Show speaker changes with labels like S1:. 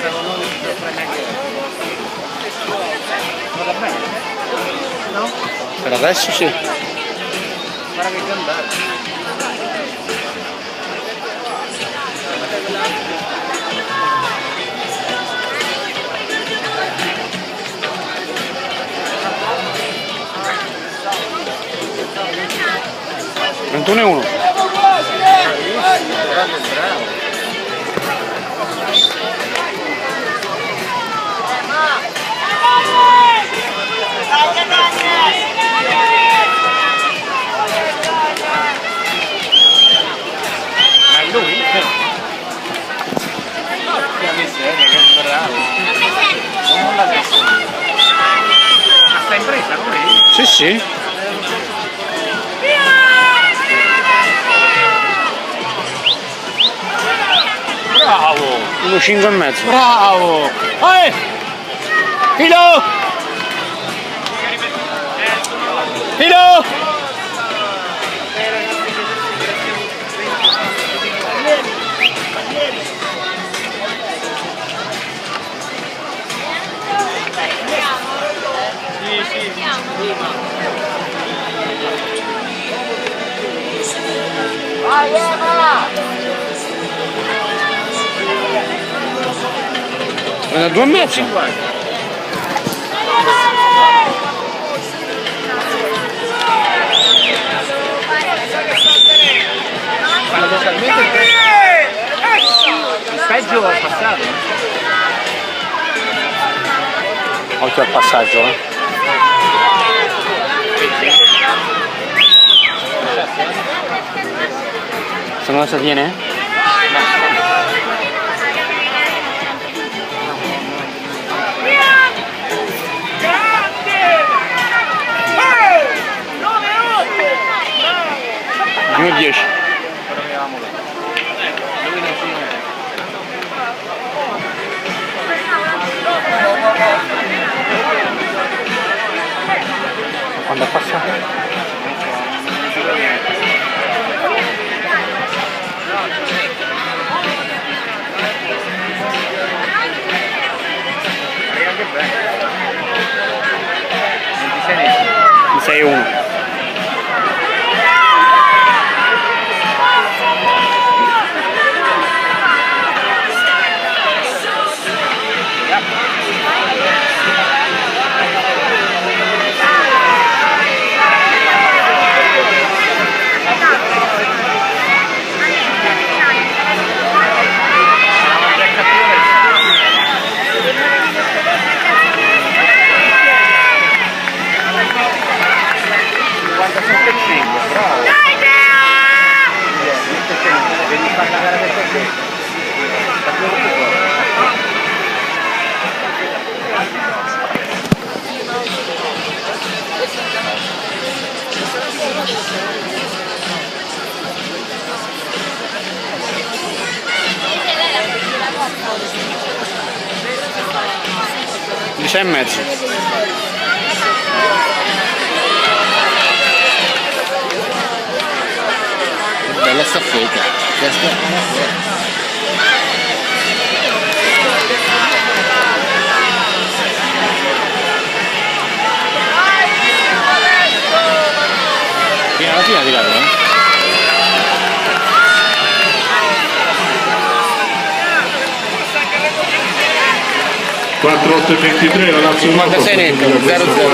S1: Va bene? No?
S2: Per adesso sì.
S1: Guarda che andare.
S2: Ventuno e 1.
S1: Bravo. Ma lui? Che miseria, che bravo. Non l'ha visto. Ma sta in presa, come vedi?
S2: Sì, sì.
S1: Bravo!
S2: 1,5 e mezzo.
S1: Bravo! Filo! Filo! Vai Ema!
S2: Prende 2 e mezzo.
S1: Paradossalmente il peggio è passato.
S2: Occhio al passaggio, eh. Se non si tiene? Più 10. Quando è passato? Mi 6-1. E mezzo.
S1: Bella staffetta.
S2: Fino alla fine di là, eh?
S3: 4-8-23, la Lazio
S2: 56 netto, 0-0.